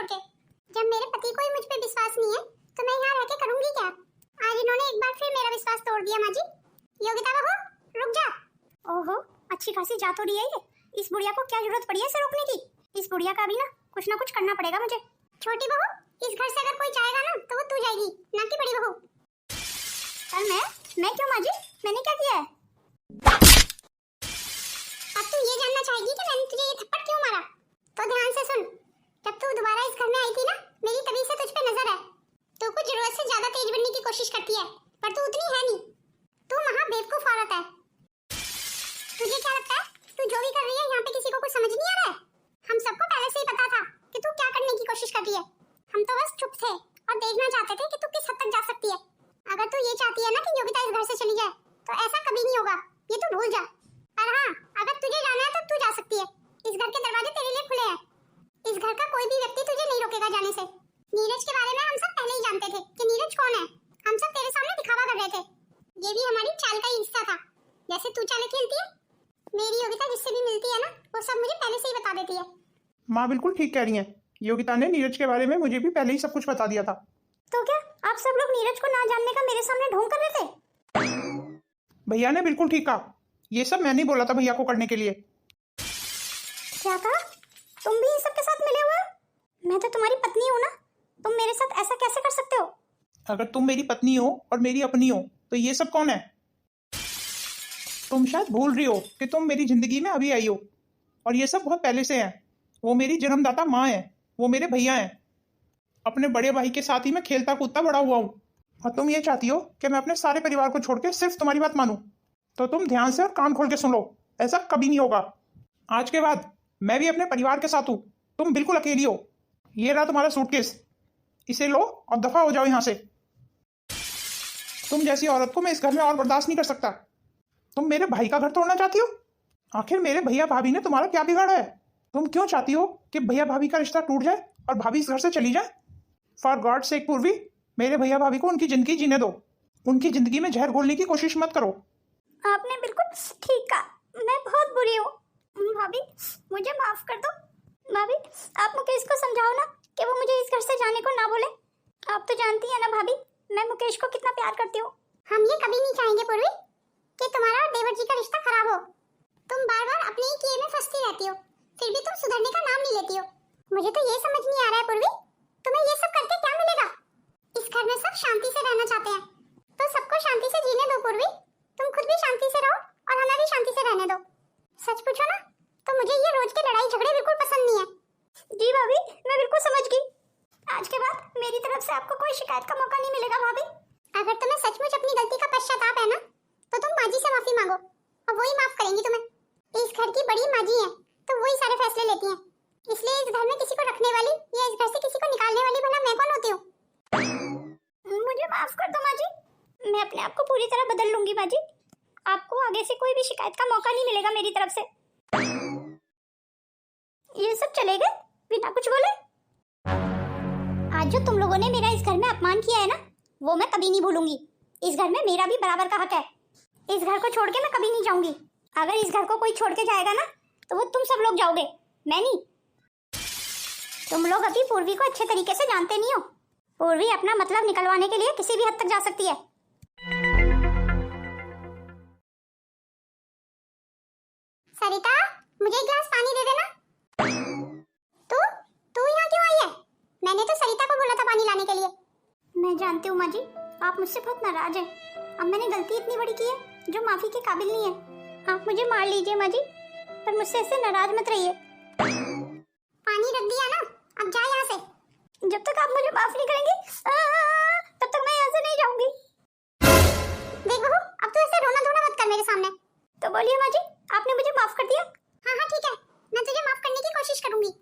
छोड़ के। जब मेरे पति को ही मुझ पे विश्वास नहीं है तो मैं यहाँ रह के करूंगी क्या। आज इन्होंने एक बार फिर मेरा विश्वास तोड़ दिया। माँ जी, योगिता बहू रुक जा। ओहो, अच्छी खासी जा तो रही है ये। इस बुढ़िया को क्या जरूरत पड़ी है इसे रोकने की। इस बुढ़िया का भी ना कुछ करना पड़ेगा मुझे। छोटी बहू, इस घर से अगर कोई जाएगा ना तो वो तू जाएगी, ना कि बड़ी बहू। पर मैं क्यों माँ जी, मैंने क्या किया है? अब तू ये जानना चाहेगी कि मैंने तुझे ये थप्पड़ क्यों मारा? तो ध्यान से सुन, जब तू दोबारा इस घर में आई थी ना, मेरी तभी से तुझ पे नजर है। तू कुछ जरूरत से ज्यादा तेज बनने की कोशिश करती है, पर तू उतनी है नहीं। तू महा बेवकूफ औरत है। तुझे क्या लगता है तू जो भी कर रही है यहाँ पे किसी को कुछ समझ नहीं आ रहा है? हम सबको पहले से ही पता था कि तू क्या करने की कोशिश कर रही है। हम तो बस चुप थे और देखना चाहते थे कि तू किस हद तक जा सकती है। अगर तू ये चाहती है ना कि योगिता इस घर से चली जाए तो ऐसा कभी नहीं होगा, ये तू भूल जा। पर हाँ, अगर तुझे जाना है तो तू जा सकती है। इस घर के दरवाजे तेरे लिए खुले हैं। इस घर का कोई भी व्यक्ति तुझे नहीं रोकेगा जाने से। नीरज के बारे में हम सब पहले ही जानते थे कि नीरज कौन है। हम सब तेरे सामने दिखावा कर रहे थे। ये भी हमारी चाल का ही हिस्सा था। जैसे तू चालें खेलती है, मेरी योगिता जिससे भी मिलती है ना, वो सब मुझे पहले से ही बता देती है। माँ बिल्कुल ठीक कह रही हैं। योगिता ने नीरज के बारे में मुझे भी पहले ही सब कुछ बता दिया था। तो क्या आप सब लोग नीरज को ना जानने का मेरे सामने ढोंग कर रहे थे? भैया ने बिल्कुल ठीक कहा। ये सब मैंने ही बोला था भैया को करने के लिए। क्या कहा? तुम भी इन सब के साथ मिले हुए हो? मैं तो तुम्हारी पत्नी हूँ ना, तुम मेरे साथ ऐसा कैसे कर सकते हो? अगर तुम मेरी पत्नी हो और मेरी अपनी हो तो ये सब कौन है? तुम शायद भूल रही हो कि तुम मेरी जिंदगी में अभी आई हो और ये सब बहुत पहले से है। वो मेरी जन्मदाता माँ है, वो मेरे भैया हैं। अपने बड़े भाई के साथ ही मैं खेलता कूदता बड़ा हुआ हूँ और तुम ये चाहती हो कि मैं अपने सारे परिवार को छोड़ के सिर्फ तुम्हारी बात मानूं। तो तुम ध्यान से और कान खोल के सुन लो, ऐसा कभी नहीं होगा। आज के बाद मैं भी अपने परिवार के साथ हूँ, तुम बिल्कुल अकेली हो। ये रहा तुम्हारा सूटकेस, इसे लो और दफा हो जाओ यहाँ से। तुम जैसी औरत को मैं इस घर में और बर्दाश्त नहीं कर सकता। तुम मेरे भाई का घर तोड़ना चाहती हो? आखिर मेरे भैया भाभी ने तुम्हारा क्या बिगाड़ा है? तुम क्यों चाहती हो कि भैया भाभी का रिश्ता टूट जाए और भाभी इस घर से चली जाए? फॉर गॉड सेक पूर्वी, मेरे भैया भाभी को उनकी जिंदगी जीने दो। उनकी जिंदगी में जहर घोलने की कोशिश मत करो। आपने बिल्कुल ठीक कहा, मैं बहुत बुरी हूँ। भाभी मुझे माफ कर दो। भाभी आप मुकेश को समझाओ ना कि वो मुझे इस घर से जाने को ना बोले। आप तो जानती है ना भाभी, मैं मुकेश को कितना प्यार करती हूँ। हम ये कभी नहीं चाहेंगे पूर्वी कि तुम्हारा और देवर जी का रिश्ता खराब हो। तुम बार बार अपने ही किए में फंसती रहती हो, फिर भी तुम सुधरने का नाम नहीं लेती हो। मुझे तो ये समझ नहीं आ रहा है पूर्वी, तुम्हें ये सब करके क्या मिलेगा? इस घर में सब शांति से रहना चाहते हैं, तो सबको शांति से जीने दो पूर्वी। तुम खुद भी शांति से रहो और हमें भी शांति से रहने दो। सच पूछो ना तो मुझे ये रोज के लड़ाई झगड़े बिल्कुल पसंद नहीं है। जी भाभी, मैं बिल्कुल समझ गई। आज के बाद मेरी तरफ से आपको कोई शिकायत का मौका नहीं मिलेगा भाभी। अगर तुम्हें सचमुच अपनी गलती का पश्चाताप है ना, तो तुम माँ जी से माफी मांगो और वही माफ करेंगी तुम्हें। इस घर की बड़ी माँ जी है, तो वही सारे फैसले लेती हैं। इसलिए इस घर में किसी को रखने वाली या इस घर से किसी को निकालने वाली भला मैं कौन होती हूँ? मुझे माफ कर दो माँ जी, मैं अपने आप को पूरी तरह बदल लूंगी माँ जी। आपको आगे से कोई भी शिकायत का मौका नहीं मिलेगा मेरी तरफ से। ये सब चले गए बिना कुछ बोले। आज जो तुम लोगों ने मेरा इस घर में अपमान किया है ना, वो मैं कभी नहीं भूलूंगी। इस घर में मेरा भी बराबर का हक है। इस घर को छोड़ के मैं कभी नहीं जाऊंगी। अगर इस घर को कोई छोड़ के जाएगा ना तो वो तुम सब लोग जाओगे, मैं नहीं। तुम लोग अभी पूर्वी को अच्छे तरीके से जानते नहीं हो। पूर्वी अपना मतलब निकलवाने के लिए किसी भी हद तक जा सकती है। सरिता, मुझे एक गिलास पानी दे देना। तू यहाँ क्यों आई है? मैंने तो सरिता को बोला था पानी लाने के लिए। मैं जानती हूँ माँ जी, आप मुझसे बहुत नाराज हैं। अब मैंने गलती इतनी बड़ी की है जो माफी के काबिल नहीं है। आप मुझे मार लीजिए माँ जी, पर मुझसे ऐसे नाराज मत रहिए। पानी रख दिया ना, अब जा यहाँ से। जब तक आप मुझे माफ नहीं करेंगी तब तक मैं यहाँ से नहीं जाऊंगी। देख बहू, अब तू ऐसे रोना धोना मत कर मेरे सामने। तो बोलिए माँ जी, आपने मुझे माफ कर दिया? हाँ हाँ ठीक है, मैं तुझे माफ करने की कोशिश करूंगी।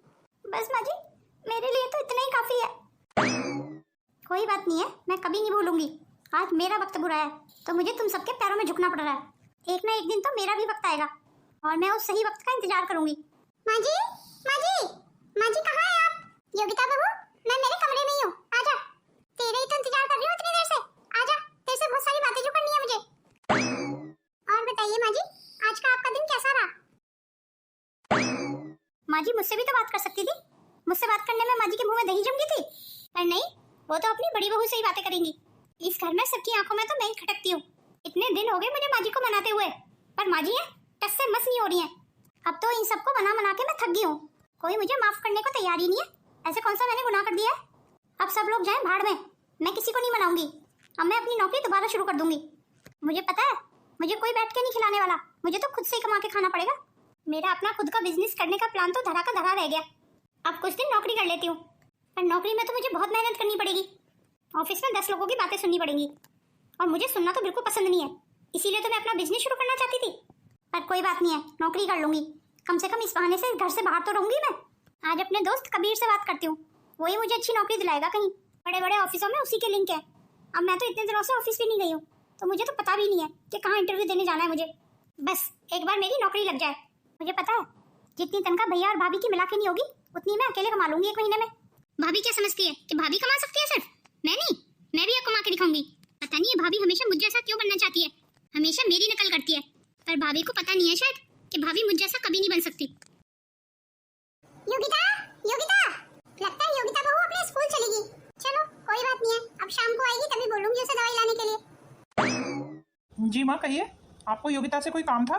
बस माँ जी, मेरे लिए तो इतना ही काफी है। कोई बात नहीं है, मैं कभी नहीं भूलूंगी। आज मेरा वक्त बुरा है तो मुझे तुम सबके पैरों में झुकना पड़ रहा है। एक ना एक दिन तो मेरा भी वक्त आएगा और मैं उस सही वक्त का इंतजार करूंगी। माँ जी, माँ जी, माँ जी कहाँ है आप? योगिता बहू, मैं मेरे कमरे में ही हूँ, आजा। तेरे ही तो इंतजार कर रही हूँ इतनी देर से, आजा। तेरे से बहुत सारी बातें जो करनी है मुझे। और बताइए माँ जी, आज का आपका दिन कैसा रहा? माँ जी मुझसे भी तो बात कर सकती थी। मुझसे बात करने में माँ जी के मुंह में दही जम गई थी। पर नहीं, वो तो अपनी बड़ी बहू से ही बातें करेंगी। इस घर में सबकी आंखों में तो मैं ही खटकती हूँ। इतने दिन हो गए मुझे माँ जी को मनाते हुए, पर माँ जी है टस से मस नहीं हो रही है। अब तो इन सबको मना मना के मैं थक गई हूँ। कोई मुझे माफ करने को तैयार ही नहीं है। ऐसे कौन सा मैंने गुनाह कर दिया है? अब सब लोग जाएं भाड़ में, मैं किसी को नहीं मनाऊंगी। अब मैं अपनी नौकरी दोबारा शुरू कर दूंगी। मुझे पता है मुझे कोई बैठ के नहीं खिलाने वाला, मुझे तो खुद से ही कमा के खाना पड़ेगा। मेरा अपना खुद का बिजनेस करने का प्लान तो धरा का धरा रह गया। अब कुछ दिन नौकरी कर लेती हूँ, पर नौकरी में तो मुझे बहुत मेहनत करनी पड़ेगी। ऑफिस में 10 लोगों की बातें सुननी पड़ेंगी और मुझे सुनना तो बिल्कुल पसंद नहीं है। इसीलिए तो मैं अपना बिजनेस शुरू करना चाहती थी। पर कोई बात नहीं है, नौकरी कर लूंगी। कम से कम इस बहाने से घर से बाहर तो रहूंगी मैं। आज अपने दोस्त कबीर से बात करती हूँ, वही मुझे अच्छी नौकरी दिलाएगा। कहीं बड़े बड़े ऑफिसों में उसी के लिंक है। अब मैं तो इतने दिनों से ऑफिस भी नहीं गई हूँ, तो मुझे तो पता भी नहीं है कि कहाँ इंटरव्यू देने जाना है मुझे। बस एक बार मेरी नौकरी लग जाए। मुझे पता है जितनी तनख्वाह भैया और भाभी की मिला के नहीं होगी, उतनी मैं अकेले कमा लूंगी 1 महीने में। भाभी क्या समझती है कि भाभी कमा सकती है सिर्फ? मैं नहीं, मैं भी कमा के दिखाऊंगी। पता नहीं है भाभी हमेशा मुझ जैसा क्यों बनना चाहती है, हमेशा मेरी नकल करती है। पर भाभी को पता नहीं है शायद कि भाभी मुझ जैसा कभी नहीं बन सकती। योगिता, योगिता, लगता है योगिता बहू अपने स्कूल चलेगी। चलो कोई बात नहीं है, अब शाम को आएगी तभी बोलूंगी उसे दवाई लाने के लिए। जी माँ कहिए, आपको योगिता से कोई काम था?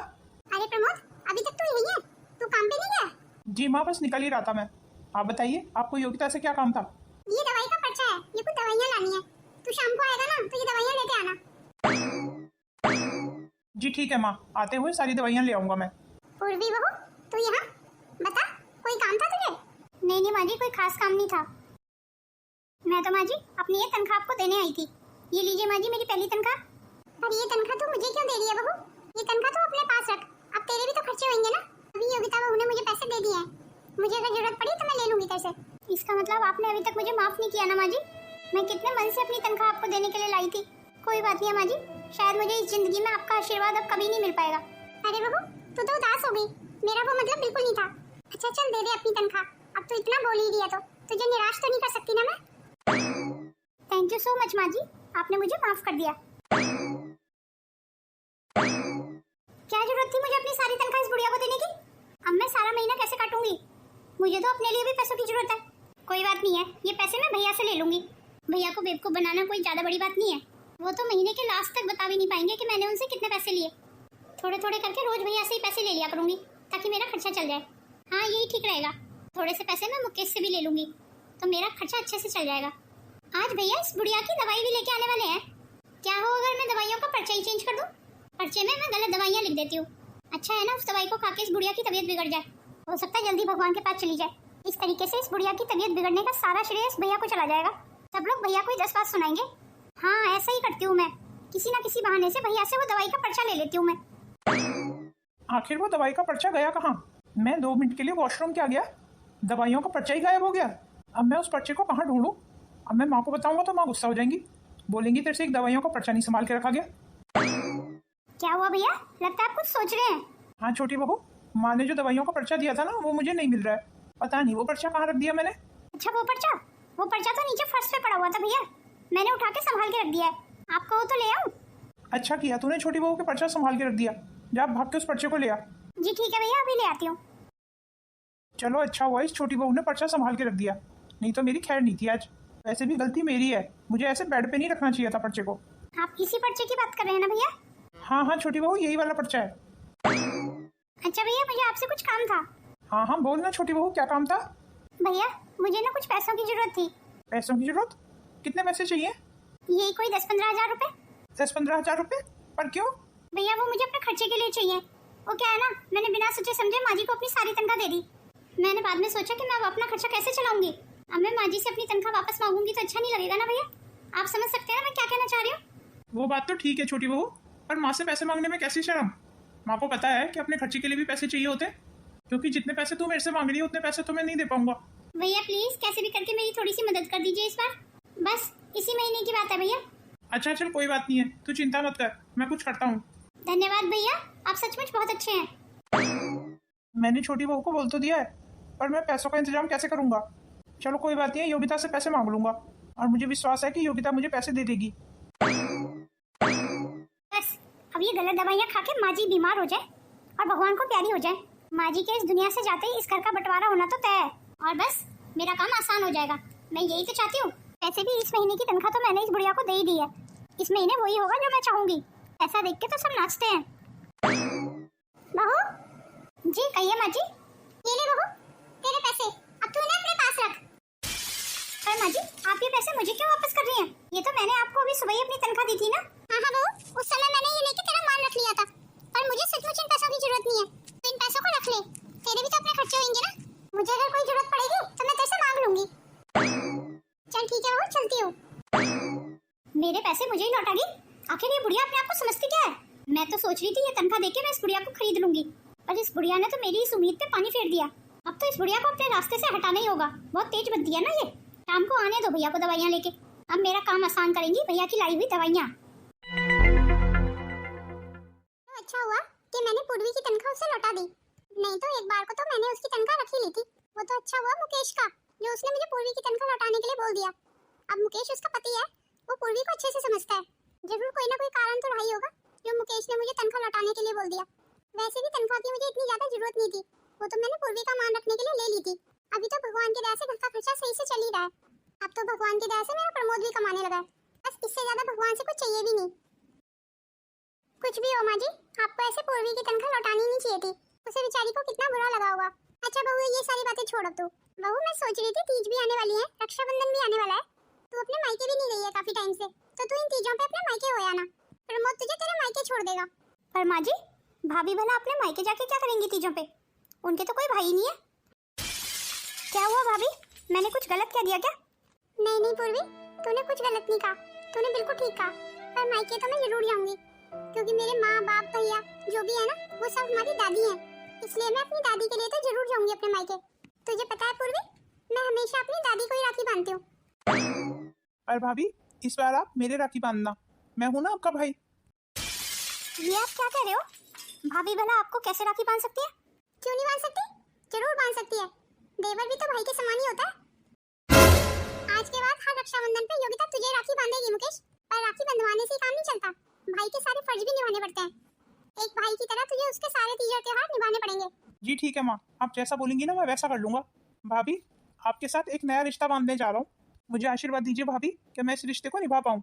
अरे प्रमोद, अभी तक तू यही है, तू काम पे नहीं गया? जी माँ बस निकल ही रहा था मैं। आप बताइए आपको योगिता से क्या काम था? ये दवाई का पर्चा है, ये कुछ दवाइयाँ लानी है। तू शाम को आएगा ना तो ये दवाइयाँ लेके आना। जी ठीक है माँ, आते हुए सारी दवाइयाँ ले आऊंगा मैं। पूर्वी बहू, तू यहाँ बता, कोई काम था तुझे? नहीं माँ जी, कोई खास काम नहीं था। मैं तो माँ जी अपनी ये तनख्वाह आपको देने आई थी। ये लीजिए माँ जी मेरी पहली तनख्वाह। पर ये तनख्वाह तू मुझे क्यों दे रही है बहू? ये तनख्वाह तो अपने पास रख, अब तेरे भी तो खर्चे होंगे ना। अभी योगिता बहू ने मुझे पैसे दे दिए हैं, मुझे अगर जरूरत पड़ी तो मैं ले लूंगी तेरे से। इसका मतलब आपने अभी तक मुझे माफ नहीं किया ना माँ जी? मैं कितने मन से अपनी तनख्वाह आपको देने के लिए लाई थी। कोई बात नहीं है माँ जी, शायद मुझे इस जिंदगी में आपका आशीर्वाद अब कभी नहीं मिल पाएगा। अरे बहू, तू तो उदास हो गई, मेरा वो मतलब बिल्कुल नहीं था। अच्छा चल दे दे अपनी तनख्वाह, अब तू इतना बोल ही दिया तो तुझे निराश तो नहीं कर सकती ना मैं। थैंक यू सो मच माँ जी, आपने मुझे माफ कर दिया। क्या जरूरत थी मुझे अपनी सारी तनख्वाह इस बुढ़िया को देने की? अब मैं सारा महीना कैसे काटूंगी? मुझे तो अपने लिए भी पैसों की जरूरत है। कोई बात नहीं है, ये पैसे मैं भैया से ले लूंगी। भैया को बेवकूफ बनाना कोई ज्यादा बड़ी बात नहीं है। वो तो महीने के लास्ट तक बता भी नहीं पाएंगे कि मैंने उनसे कितने पैसे लिए। थोड़े थोड़े करके रोज भैया से ही पैसे ले लिया करूंगी ताकि मेरा खर्चा चल जाए। हाँ यही ठीक रहेगा। थोड़े से पैसे मैं मुकेश से भी ले लूंगी तो मेरा खर्चा अच्छे से चल जाएगा। आज भैया इस बुढ़िया की दवाई भी लेके आने वाले हैं। क्या हो अगर मैं दवाइयों का पर्चा ही चेंज कर दूं? पर्चे में मैं गलत दवाइयाँ लिख देती हूँ। अच्छा है ना उस दवाई को खा के इस बुढ़िया की तबीयत बिगड़ जाए। हो सकता है जल्दी भगवान के पास चली जाए। इस तरीके से इस बुढ़िया की तबीयत बिगड़ने का सारा श्रेय इस भैया को चला जाएगा। सब लोग भैया को ही 10 बात सुनाएंगे। हाँ ऐसा ही करती हूँ मैं, किसी ना किसी बहाने से भैया से वो दवाई का पर्चा ले लेती हूँ मैं। आखिर वो दवाई का पर्चा गया कहाँ? मैं 2 मिनट के लिए वॉशरूम क्या गया, दवाइयों का पर्चा ही गायब हो गया। अब मैं उस पर्चे को कहाँ ढूंढूं? अब मैं माँ को बताऊंगा तो माँ गुस्सा हो जाएंगी, बोलेंगी तेरे से एक दवाइयों का पर्चा नहीं संभाल के रखा गया। क्या हुआ भैया, लगता है आप कुछ सोच रहे हैं। हाँ छोटी बहू, माँ ने जो दवाइयों का पर्चा दिया था ना वो मुझे नहीं मिल रहा है। पता नहीं वो पर्चा कहाँ रख दिया मैंने। अच्छा वो पर्चा तो नीचे फर्श पे पड़ा हुआ था भैया, मैंने उठा के संभाल के रख दिया है। आपको वो तो ले आऊं? अच्छा किया तूने छोटी बहू के पर्चा संभाल के रख दिया। जा भाग के उस पर्चे को ले आ। जी ठीक है भैया, अभी ले आती हूँ। चलो अच्छा हुआ इस छोटी बहू ने पर्चा संभाल के रख दिया, नहीं तो मेरी खैर नहीं थी आज। वैसे भी गलती मेरी है, मुझे ऐसे बेड पे नहीं रखना चाहिए था पर्चे को। आप इसी पर्चे की बात कर रहे हैं ना भैया? हाँ हाँ छोटी बहू यही वाला पर्चा है। अच्छा भैया, मुझे आपसे कुछ काम था। हाँ हाँ बोल ना छोटी बहू, क्या काम था? भैया मुझे ना कुछ पैसों की जरूरत थी। पैसों की जरूरत? कितने पैसे चाहिए? यही कोई 10-15 हजार रुपए। 10-15 हजार रुपए? पर क्यों? भैया वो मुझे अपने खर्चे के लिए चाहिए। वो क्या है ना, मैंने बिना सोचे समझे माँ जी को अपनी सारी तनख्वाह दे दी। मैंने बाद में सोचा कि मैं अब अपना खर्चा कैसे चलाऊंगी। अब मैं माँ जी से अपनी तनख्वाह वापस मांगूंगी तो अच्छा नहीं लगेगा ना भैया। आप समझ सकते हैं ना मैं क्या कहना चाह रही हूँ? वो बात तो ठीक है छोटी बहू, पर माँ से पैसे मांगने में कैसी शर्म? माँ को पता है कि अपने खर्चे के लिए भी पैसे चाहिए होते हैं, क्योंकि जितने पैसे तू मेरे से मांग रही है उतने पैसे तो मैं नहीं दे पाऊंगा। भैया प्लीज कैसे भी करके मेरी थोड़ी सी मदद कर दीजिए इस बार, बस इसी महीने की बात है भैया। अच्छा चल कोई बात नहीं है, तू चिंता मत कर, मैं कुछ करता हूँ। धन्यवाद भैया, आप सचमुच बहुत अच्छे हैं। मैंने छोटी बहू को बोल तो दिया है, पर मैं पैसों का इंतजाम कैसे करूंगा? चलो कोई बात नहीं है, योगिता से पैसे मांग लूंगा और मुझे विश्वास है कि योगिता मुझे पैसे दे देगी। बस अब ये गलत दवाइयाँ खा के माँ जी बीमार हो जाए और भगवान को प्यारी हो जाए। माँ जी के इस दुनिया से जाते ही इस घर का बंटवारा होना तो तय है। और बस मेरा काम आसान हो जाएगा। मैं यही तो चाहती हूँ। वैसे भी इस महीने की तनख्वाह तो मैंने इस बुढ़िया को दे ही दी है। इस महीने वही होगा जो मैं चाहूंगी। ऐसा देख के तो सब नाचते हैं। बहू जी, कहिए माँ जी। ये ले बहू तेरे पैसे, अब तू इन्हें अपने पास रख। पर माँ जी, आप ये पैसे मुझे क्यों वापस कर रही हैं? ये तो मैंने आपको अभी सुबह ही अपनी तनख्वाह दी थी ना। हाँ हाँ बहू, उस समय मैंने ये लेके तेरा मान रख लिया था, पर मुझे सचमुच इन पैसों की जरूरत नहीं है। तो इन पैसों को रख ले, तेरे भी तो अपने खर्चे होंगे ना। मुझे अगर कोई जरूरत पड़ेगी तो मैं तेरे से मांग लूंगी। चल ठीक है बहू, चलती हूँ। मेरे पैसे मुझे ही लौटा दी। आखिर ये बुढ़िया अपने आप को समझती क्या है? मैं तो सोच रही थी ये तनख्वाह देके मैं इस बुढ़िया को खरीद लूंगी, पर इस बुढ़िया ने तो मेरी इस उम्मीद पे पानी फेर दिया। अब तो इस बुढ़िया को अपने रास्ते से हटाना ही होगा। बहुत तेज बनती है ना ये। शाम को आने दो भैया को दवाइयाँ लेके। अब मेरा काम आसान करेंगी भैया की लाई हुई दवाइयाँ। अच्छा हुआ कि मैंने पूर्वी की तनख्वाह उसे लौटा दी, नहीं तो एक बार को तो मैंने उसकी तनख्वाह रख ही ली थी। वो तो अच्छा हुआ मुकेश का, जो उसने मुझे पूर्वी की तनख्वाह लौटाने के लिए बोल दिया। अब मुकेश उसका पति है, वो पूर्वी को अच्छे से समझता है। जरूर कोई ना कोई कारण तो रहा ही होगा जो मुकेश ने मुझे तनख्वाह लौटाने के लिए बोल दिया। वैसे भी तनख्वाह की मुझे इतनी ज्यादा जरूरत नहीं थी, वो तो मैंने पूर्वी का मान रखने के लिए ले ली थी। अभी तो भगवान की दया से घर का खर्चा सही से चल ही रहा है। अब तो भगवान की दया से मेरा प्रमोद भी कमाने लगा है। बस इससे ज्यादा भगवान से कुछ चाहिए भी नहीं। कुछ भी हो माँ जी, आपको ऐसे पूर्वी की तनख्वाह लौटानी नहीं चाहिए थी। उसे बेचारी को कितना बुरा लगा होगा। अच्छा बहू, ये सारी बातें छोड़ अब तू। बहू मैं सोच रही थी तीज भी आने वाली है, रक्षाबंधन भी आने वाला है। तू अपने मायके भी नहीं गई है काफी टाइम से, तो तू इन तीजों पे अपने मायके हो आना। प्रमोद तुझे तेरे मायके छोड़ देगा। पर माँ जी, भाभी भला अपने मायके जाके क्या करेंगी तीजों पे? उनके तो कोई भाई नहीं है। क्या हुआ भाभी, मैंने कुछ गलत कह दिया क्या? नहीं नहीं पूर्वी, तूने कुछ गलत नहीं कहा, तूने बिल्कुल ठीक कहा। पर मायके तो मैं जरूर जाऊंगी, क्योंकि मेरे माँ बाप भैया जो भी है ना, वो सब हमारी दादी है। इसलिए मैं अपनी दादी के लिए तो जरूर जाऊंगी अपने मायके। तुझे पता है पूर्वी, मैं हमेशा अपनी दादी को ही राखी बांधती हूँ। और भाभी, इस बार आप मेरे राखी बांधना, मैं हूँ ना आपका भाई। ये आप क्या कह रहे हो? भाभी भला आपको कैसे राखी बांध सकती है? क्यों नहीं बांध सकती? जरूर बांध सकती है। देवर भी तो भाई के समान ही होता है। आज के बाद हर रक्षाबंधन पे योगिता तुझे राखी बांधेगी मुकेश। पर राखी बंधवाने से काम नहीं चलता, भाई के सारे फर्ज भी निभाने पड़ते हैं। एक भाई की तरह तुझे उसके सारे तीज और त्योहार निभाने पड़ेंगे। जी ठीक है माँ, आप जैसा बोलेंगी ना मैं वैसा कर लूंगा। भाभी, आपके साथ एक नया रिश्ता बांधने जा रहा हूँ। मुझे आशीर्वाद दीजिए भाभी कि मैं इस रिश्ते को निभा पाऊँ।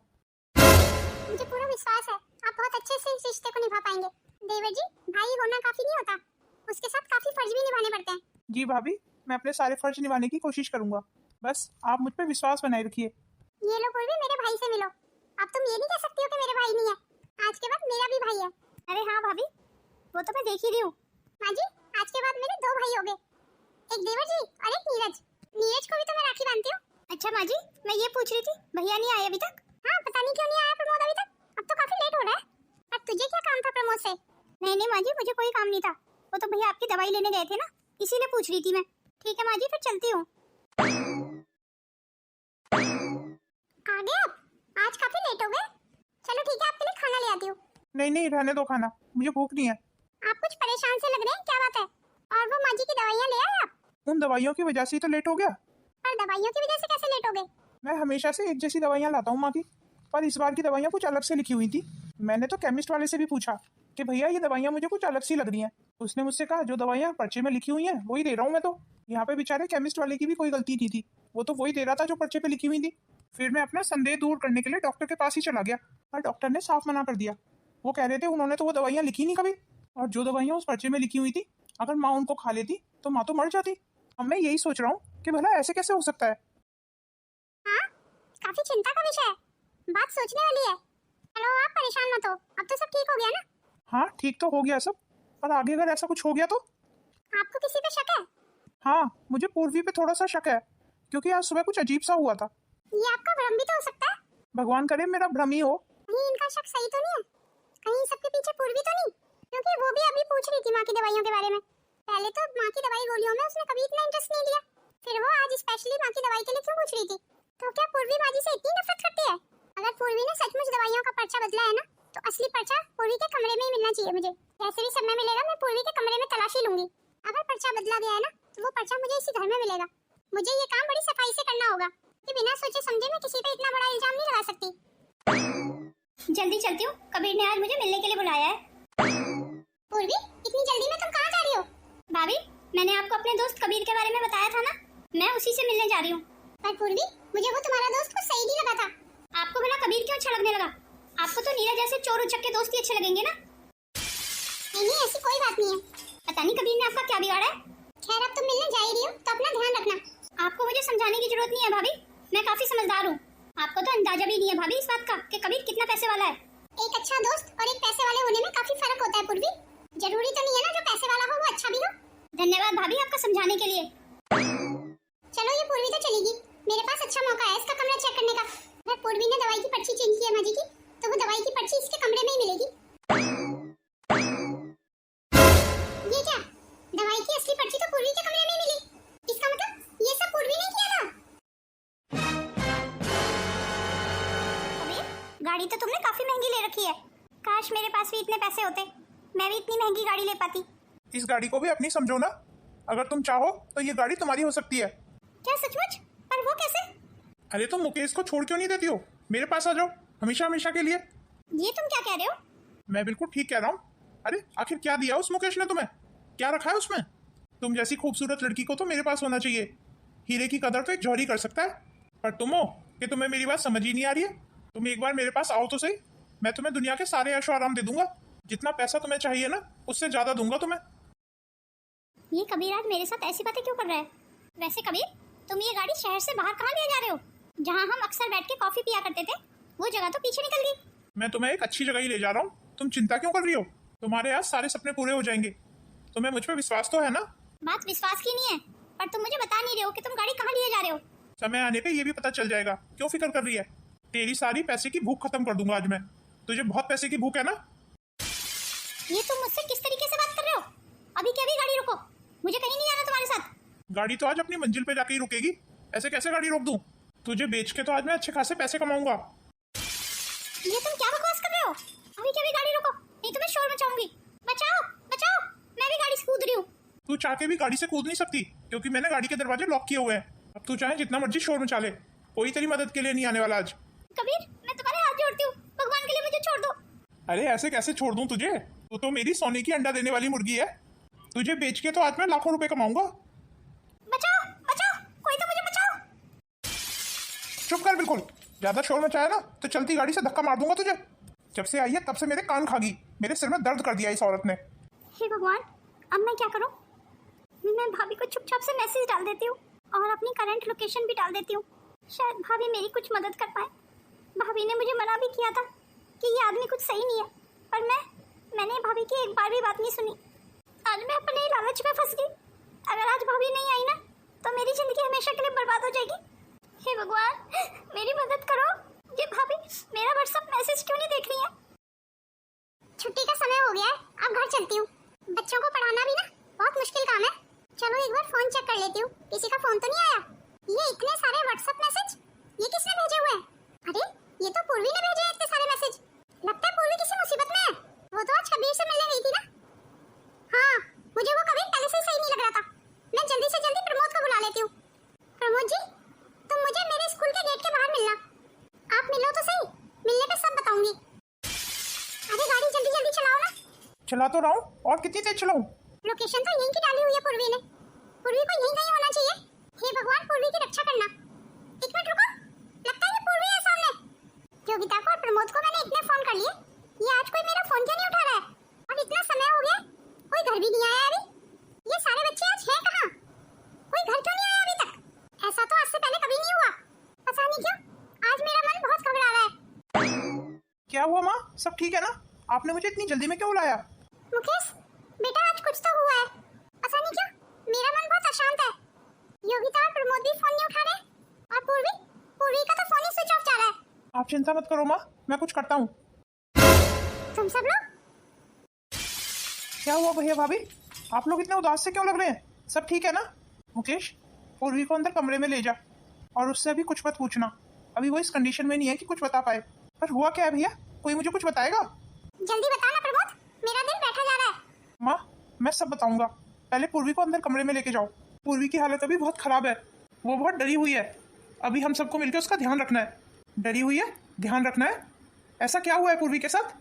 मुझे पूरा विश्वास है आप बहुत अच्छे से इस रिश्ते को निभा पाएंगे। देवर जी, भाई होना काफी नहीं होता, उसके साथ काफी फर्ज भी निभाने पड़ते हैं। जी भाभी, मैं अपने सारे फर्ज निभाने की कोशिश करूंगा। बस आप मुझ पे विश्वास बनाए रखिए। ये लो पूर्वी, मेरे भाई से मिलो। अब तुम ये नहीं कह सकती हो कि मेरे भाई नहीं है। आज के बाद मेरा भी भाई है। अरे हाँ भाभी, वो तो मैं देख ही रही हूँ। माँ जी, आज के बाद मेरे 2 भाई हो गए, एक देवर जी और एक नीरज। नीरज को भी तो मैं राखी बांधती हूँ। अच्छा माँ जी, मैं ये पूछ रही थी, भैया नहीं आए अभी तक? हाँ, पता नहीं क्यों नहीं आया प्रमोद अभी तक। अब तो काफी लेट हो रहा है। अब तुझे क्या काम था प्रमोद से? नहीं नहीं माँ जी, मुझे कोई काम नहीं था। वो तो भैया आपकी दवाई लेने गए थे ना, इसीलिए पूछ रही थी मैं। ठीक है माँ जी, फिर चलती हूँ। आ गए आप? आज काफी लेट हो गए। चलो ठीक है, आपके लिए खाना ले आती हूँ। नहीं नहीं, रहने दो खाना, मुझे भूख नहीं है। आप कुछ परेशान से लग रहे हैं, क्या बात है? और वो माँ जी की दवाइयाँ ले आए आप? उन दवाइयों की वजह से ही तो लेट हो गया। पर दवाइयों की वजह से कैसे लेट हो गए? मैं हमेशा से एक जैसी दवाइयाँ लाता हूँ माँ की, पर इस बार की दवाइयाँ कुछ अलग से लिखी हुई थी। मैंने तो केमिस्ट वाले से भी पूछा कि भैया ये दवाइयाँ मुझे कुछ अलग सी लग रही हैं। उसने मुझसे कहा जो दवाइयाँ पर्चे में लिखी हुई हैं वही दे रहा हूँ मैं। तो यहाँ पे बेचारे केमिस्ट वाले की भी कोई गलती नहीं थी, वो तो वही दे रहा था जो पर्चे पे लिखी हुई थी। फिर मैं अपना संदेह दूर करने के लिए डॉक्टर के पास ही चला गया, पर डॉक्टर ने साफ मना कर दिया। वो कह रहे थे उन्होंने तो वो दवाइयाँ लिखी नहीं कभी, और जो दवाइयाँ उस पर्चे में लिखी हुई थी अगर माँ उनको खा लेती तो माँ तो मर जाती। अब मैं यही सोच रहा हूँ कि भला ऐसे कैसे हो सकता है। हाँ, काफी चिंता का विषय है, बात सोचने वाली है। चलो आप परेशान मत हो, अब तो सब ठीक हो गया ना? हाँ ठीक तो हो गया सब, पर आगे अगर ऐसा कुछ हो गया तो? आपको किसी पे शक है? हाँ, मुझे पूर्वी पे थोड़ा सा शक है, क्योंकि आज सुबह कुछ अजीब सा हुआ था। ये आपका भ्रम भी तो हो सकता है। भगवान करे मेरा भ्रम ही हो। कहीं इनका शक सही तो नहीं है? कहीं सबके पीछे पूर्वी तो नहीं? क्योंकि वो भी अभी पूछ रही थी माँ की दवाइयों के बारे में। पहले तो माँ की दवाई गोलियों में उसने कभी इतना इंटरेस्ट नहीं लिया, फिर वो आज स्पेशली माँ की दवाई के लिए क्यों पूछ रही थी? तो क्या पूर्वी बाजी से इतनी नफरत करती है? अगर पूर्वी ने सचमुच दवाइयों का पर्चा बदला है ना, तो असली पर्चा पूर्वी के कमरे में ही मिलना चाहिए मुझे। जैसे भी समय मिलेगा मैं पूर्वी के कमरे में तलाशी लूंगी। अगर पर्चा बदला गया है ना, तो वो पर्चा मुझे इसी घर में मिलेगा। मुझे ये काम बड़ी सफाई से करना होगा, कि बिना सोचे समझे मैं किसी पे इतना बड़ा इल्जाम नहीं लगा सकती। जल्दी चलती हूँ, कबीर ने आज मुझे मिलने के लिए बुलाया है। पूर्वी, इतनी जल्दी में तुम कहाँ जा रही हो? भाभी, मैंने आपको अपने दोस्त कबीर के बारे में बताया था ना, मैं उसी से मिलने जा रही हूँ। पर पूर्वी, मुझे वो तुम्हारा दोस्त कुछ सही नहीं लगा था। आपको भला कबीर क्यों अच्छा लगने लगा? आपको तो नीरज जैसे चोर उचक के दोस्त ही अच्छे लगेंगे ना? नहीं, ऐसी कोई बात नहीं है। पता नहीं कबीर ने आपका क्या बिगाड़ा है। खैर, अब तुम मिलने जा ही रही हो तो अपना ध्यान रखना। आपको मुझे समझाने की जरूरत नहीं है भाभी, मैं काफी समझदार हूँ। आपको तो अंदाजा भी नहीं है भाभी इस बात का कि कबीर कितना पैसे वाला है। एक अच्छा दोस्त और एक पैसे वाले होने में काफी फर्क होता है पूर्वी। जरूरी तो नहीं है ना जो पैसे वाला हो वो अच्छा भी हो। धन्यवाद भाभी आपका समझाने के लिए। चलो, ये पूर्वी तो चलेगी। मेरे पास अच्छा मौका है इसका कमरा चेक करने का। अगर पूर्वी ने दवाई की पर्ची चेंज की है माजी की, तो वो दवाई की पर्ची इसके कमरे में ही मिलेगी। ये क्या? दवाई की असली पर्ची तो पूर्वी के कमरे में मिली। इसका मतलब ये सब पूर्वी ने किया था। गाड़ी तो तुमने काफी महंगी ले रखी है। काश मेरे पास भी इतने पैसे होते, मैं भी इतनी महंगी गाड़ी ले पाती। इस गाड़ी को भी अपनी समझो ना। अगर तुम चाहो तो ये गाड़ी तुम्हारी हो सकती है। क्या सचमुच? पर वो कैसे? अरे तुम मुकेश को छोड़ क्यों नहीं देती हो? मेरे पास आ जाओ हमेशा हमेशा के लिए। ये तुम क्या कह रहे हो? मैं बिल्कुल ठीक कह रहा हूँ। अरे आखिर क्या दिया उस मुकेश ने तुम्हें? क्या रखा है उसमें? तुम जैसी खूबसूरत लड़की को तो मेरे पास होना चाहिए। हीरे की कदर तो एक जौहरी कर सकता है, पर तुम हो कि तुम्हें मेरी बात समझ ही नहीं आ रही है। तुम एक बार मेरे पास आओ तो सही, मैं तुम्हें दुनिया के सारे ऐशो आराम दे दूंगा। जितना पैसा तुम्हें चाहिए ना उससे ज्यादा दूंगा तुम्हें। ये कबीर आज मेरे साथ ऐसी बातें क्यों कर रहा है? वैसे कबीर, तुम ये गाड़ी शहर से बाहर कहाँ ले जा रहे हो? जहाँ हम अक्सर बैठ के कॉफी पिया करते थे वो जगह तो पीछे निकल गई। मैं तुम्हें एक अच्छी जगह ही ले जा रहा हूँ। तुम चिंता क्यों कर रही हो? तुम्हारे आज सारे सपने पूरे हो जाएंगे। तुम्हें मुझ पर विश्वास तो है ना? बात विश्वास की नहीं है, पर तुम मुझे बता नहीं रहे हो कि तुम गाड़ी कहाँ लिए जा रहे हो। समय आने पे ये भी पता चल जाएगा। क्यों फिक्र कर रही है? तेरी सारी पैसे की भूख खत्म कर दूंगा आज मैं। तुझे बहुत पैसे की भूख है ना? ये तुम मुझसे किस तरीके से बात कर रहे हो? अभी के अभी गाड़ी रोको, मुझे कहीं नहीं जाना तुम्हारे साथ। गाड़ी तो आज अपनी मंजिल पे जाके ही रुकेगी। ऐसे कैसे गाड़ी रोक दूं? तुझे बेच के तो आज मैं अच्छे खासे पैसे कमाऊंगा। ये तुम क्या बकवास कर रहे हो? अभी के अभी गाड़ी रोको, नहीं तो मैं शोर मचाऊंगी। बचाओ बचाओ, मैं भी गाड़ी से कूद रही हूँ। तू चाह के भी गाड़ी से कूद नहीं सकती, क्योंकि मैंने गाड़ी के दरवाजे लॉक किए हुए हैं। अब तू चाहे जितना मर्जी शोर मचा ले, कोई तेरी मदद के लिए नहीं आने वाला आज। कबीर, मैं तुम्हारे हाथ जोड़ती हूँ, भगवान के लिए मुझे छोड़ दो। अरे ऐसे कैसे छोड़ दूं तुझे? तू तो मेरी सोने की अंडा देने वाली मुर्गी है। तुझे बेच के तो आज मैं लाखों रुपए कमाऊंगा। बचाओ बचाओ, कोई तो मुझे बचाओ। चुप कर, बिल्कुल ज्यादा शोर मचाया ना तो चलती गाड़ी से धक्का मार दूंगा तुझे। जब से आई है तब से मेरे कान खागी। मेरे सिर में दर्द कर दिया इस औरत ने। हे भगवान, अब मैं क्या करूं? मैं भाभी को चुपचाप से मैसेज डाल देती हूँ और अपनी करंट लोकेशन भी डाल देती हूँ। शायद भाभी मेरी कुछ मदद कर पाए। भाभी ने मुझे मना भी किया था कि ये आदमी कुछ सही नहीं है, पर मैंने भाभी की एक बार भी बात नहीं सुनी। आज मैं अपने लालच में फंस गई। अगर आज भाभी नहीं आई ना तो मेरी जिंदगी हमेशा के लिए बर्बाद हो जाएगी। हे भगवान, मेरी मदद करो। ये भाभी मेरा व्हाट्सएप मैसेज क्यों नहीं देख रही है? छुट्टी का समय हो गया है, अब घर चलती हूँ। बच्चों को पढ़ाना भी ना बहुत मुश्किल काम है। चलो एक बार फोन चेक कर लेती हूँ, किसी का फोन तो नहीं आया। ये इतने सारे व्हाट्सएप मैसेज, ये किसने भेजे हुए हैं? अरे ये तो पूर्वी ने भेजे हैं इतने सारे मैसेज। लगता है पूर्वी किसी मुसीबत में है। वो तो आज कबीर से मिलने गई थी ना। हाँ, मुझे वो कबीर पहले से सही नहीं लग रहा था। मैं जल्दी से जल्दी प्रमोद को बुला लेती हूँ। प्रमोद जी, तुम मुझे मेरे स्कूल के गेट के बाहर मिलना। आप मिलो तो सही, मिलने पे सब बताऊंगी। अरे गाड़ी जल्दी जल्दी चलाओ ना। चला तो रहा हूँ, और कितनी तेज चलाऊं? लोकेशन तो यहीं की डाली हुई है पूर्वी ने। पूर्वी को यहीं कहीं होना चाहिए। हे भगवान, पूर्वी की रक्षा करना। एक मिनट रुको, लगता है ये पूर्वी है सामने। योगिता को और प्रमोद को मैंने इतने फोन कर लिए, ये आज कोई मेरा फोन क्यों नहीं उठा रहा है? और इतना समय हो गया, कोई घर भी नहीं आया अभी। ये सारे बच्चे आज हैं कहाँ? कोई घर क्यों नहीं आया अभी तक? ऐसा तो आज से पहले कभी नहीं हुआ। पता नहीं क्यों आज मेरा मन बहुत घबरा रहा है। क्या हुआ माँ? सब ठीक है ना? आपने मुझे इतनी जल्दी में क्यों बुलाया? मुकेश बेटा, आज कुछ तो हुआ है। पता नहीं क्यों मेरा मन बहुत अशांत है। योगिता और प्रमोद भी फोन नहीं उठा रहे, और पूर्वी का तो फोन ही स्विच ऑफ जा रहा है। आप चिंता मत करो माँ, मैं कुछ करता हूँ। तुम सब लोग क्या हुआ भैया भाभी? आप लोग इतने उदास से क्यों लग रहे हैं? सब ठीक है ना? मुकेश, पूर्वी को अंदर कमरे में ले जा और उससे अभी कुछ मत पूछना। अभी वो इस कंडीशन में नहीं है कि कुछ बता पाए। पर हुआ क्या है भैया? कोई मुझे कुछ बताएगा? जल्दी बताना प्रमोद, मेरा दिल बैठा जा रहा है। माँ, मैं सब बताऊंगा। पहले पूर्वी को अंदर कमरे में लेके जाओ। पूर्वी की हालत अभी बहुत खराब है, वो बहुत डरी हुई है। अभी हम सबको मिलकर उसका ध्यान रखना है। डरी हुई है, ध्यान रखना है। ऐसा क्या हुआ है पूर्वी के साथ?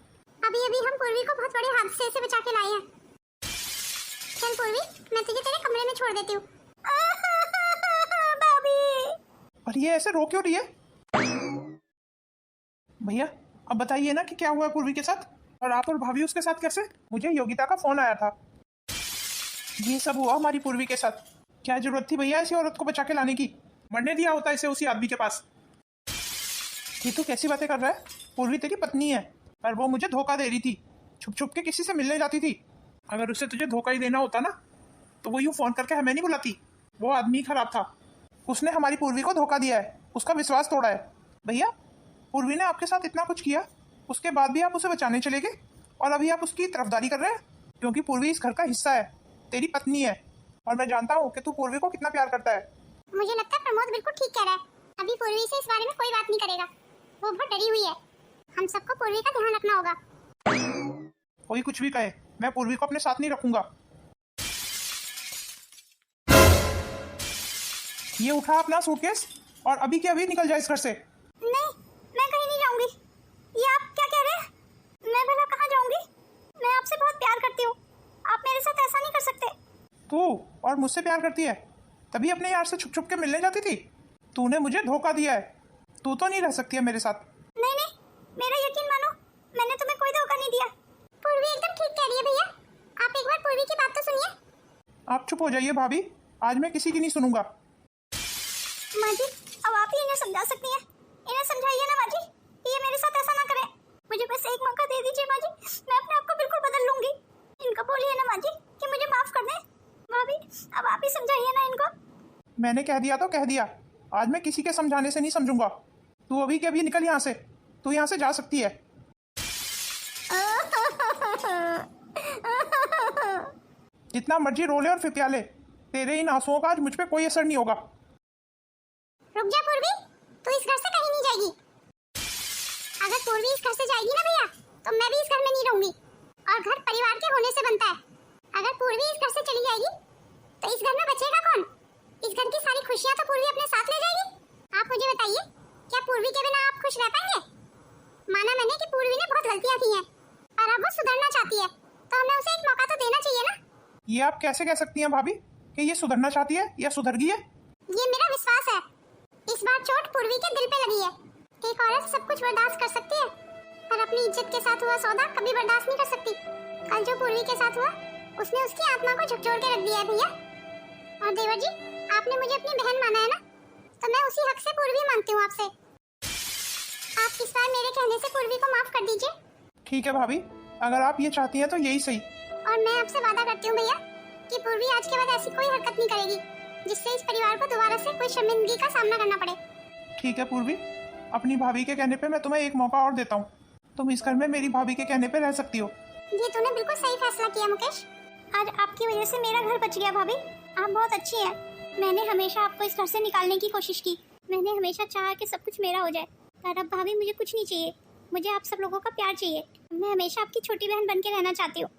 अभी हम पूर्वी को बहुत बड़े हादसे से बचा के लाए हैं। चल पूर्वी, मैं तुझे तेरे कमरे में छोड़ देती हूँ। पर ये ऐसे रो क्यों रही है? भैया अब बताइए ना कि क्या हुआ पूर्वी के साथ, और आप और भाभी उसके साथ कैसे? मुझे योगिता का फोन आया था। ये सब हुआ हमारी पूर्वी के साथ। क्या जरूरत थी भैया ऐसी औरत को बचा के लाने की? मरने दिया होता इसे उसी आदमी के पास। ये तो कैसी बातें कर रहा है? पूर्वी तेरी पत्नी है, पर वो मुझे धोखा दे रही थी, छुप छुप के किसी से मिलने जाती थी। अगर उसे तुझे धोखा ही देना होता ना तो वो यूं फोन करके हमें नहीं बुलाती। वो आदमी खराब था, उसने हमारी पूर्वी को धोखा दिया है, उसका विश्वास तोड़ा है। भैया पूर्वी ने आपके साथ इतना कुछ किया, उसके बाद भी आप उसे बचाने चले गए, और अभी आप उसकी तरफदारी कर रहे हैं, क्योंकि पूर्वी इस घर का हिस्सा है, तेरी पत्नी है, और मैं जानता हूँ कि तू पूर्वी को कितना प्यार करता है। मुझे लगता है प्रमोद बिल्कुल ठीक कह रहा है। अभी पूर्वी से इस बारे में कोई बात नहीं करेगा, वो बहुत डरी हुई है। हम सबको पूर्वी का ध्यान रखना होगा। कोई कुछ भी कहे, मैं पूर्वी को अपने साथ नहीं रखूंगा। ये उठा अपना सूटकेस और अभी के अभी निकल जाए इस घर से। नहीं, मैं कहीं नहीं जाऊंगी। ये आप क्या कह रहे हैं? मैं भला कहाँ जाऊंगी? मैं आपसे बहुत प्यार करती हूँ, आप मेरे साथ ऐसा नहीं कर सकते। तू और मुझसे प्यार करती है, तभी अपने यार से छुप छुप के मिलने जाती थी। तूने मुझे धोखा दिया है, तू तो नहीं रह सकती है मेरे साथ। नहीं नहीं, मेरा यकीन मानो, मैंने तुम्हें कोई धोखा नहीं दिया। पूर्वी एकदम ठीक कह रही है भैया, आप एक बार पूर्वी की बात तो सुनिए। आप चुप हो जाइए भाभी, आज मैं किसी की नहीं सुनूंगा। माँ जी, अब आप ही इन्हें समझा सकती हैं। इन्हें समझाइए ना माँ जी, ये मेरे साथ ऐसा ना करें। मुझे बस एक मौका दे दीजिए माँ जी, मैं अपने आप को बिल्कुल बदल लूंगी। इनको बोलिए ना माँ जी कि मुझे माफ कर दें। भाभी अब आप ही समझाइए ना इनको। मैंने कह दिया तो कह दिया, आज मैं किसी के समझाने से नहीं समझूंगा। तू अभी के अभी निकल यहाँ से, तू यहाँ से जा सकती है। जितना मर्जी रोले और फिपिया ले, तेरे इन आंसुओं का आज मुझ पे कोई असर नहीं होगा। रुक जा पूर्वी, तू इस घर से कहीं नहीं जाएगी। अगर पूर्वी इस घर से जाएगी ना भैया, तो मैं भी इस घर में नहीं रहूंगी, और घर परिवार के होने से बनता है। अगर पूर्वी इस घर से चली जाएगी तो इस घर में बचेगा कौन? इस घर की सारी खुशियां तो पूर्वी अपने साथ ले जाएगी। आप मुझे बताइए, क्या पूर्वी के बिना आप खुश रह पाएंगे? माना मैंने कि पूर्वी ने बहुत गलतियां की हैं, और अब वो सुधरना चाहती है, तो हमें उसे एक मौका तो देना चाहिए ना। ये आप कैसे कह सकती हैं भाभी कि ये सुधरना चाहती है या सुधर गई है? ये मेरा विश्वास है। इस बार चोट पूर्वी के दिल पे लगी है। एक औरत सब कुछ बर्दाश्त कर सकती है, पर अपनी इज्जत के साथ हुआ सौदा कभी बर्दाश्त नहीं कर सकती। कल जो पूर्वी के साथ हुआ, उसने उसकी आत्मा को झकझोर के रख दिया है भैया। और देवर जी, आपने मुझे अपनी बहन माना है ना, तो मैं उसी हक से पूर्वी मांगती हूँ आपसे। आप इस बार मेरे कहने से पूर्वी को माफ कर दीजिए। ठीक है भाभी, अगर आप ये चाहती हैं तो यही सही। और मैं आपसे वादा करती हूँ भैया कि पूर्वी आज के बाद ऐसी कोई हरकत नहीं करेगी जिससे इस परिवार को दोबारा से कोई शर्मिंदगी का सामना करना पड़े। ठीक है पूर्वी, अपनी भाभी के कहने पे मैं तुम्हें एक मौका और देता हूँ। तुम इस घर में मेरी भाभी के कहने पे रह सकती हो। ये तूने बिल्कुल सही फैसला किया मुकेश। आज आपकी वजह से मेरा घर बच गया भाभी। आप बहुत अच्छी हैं। मैंने हमेशा आपको इस घर से निकालने की कोशिश की। मैंने हमेशा चाहा कि सब कुछ मेरा हो जाए, पर अब भाभी मुझे कुछ नहीं चाहिए। मुझे आप सब लोगों का प्यार चाहिए। मैं हमेशा आपकी छोटी बहन बन के रहना चाहती हूँ।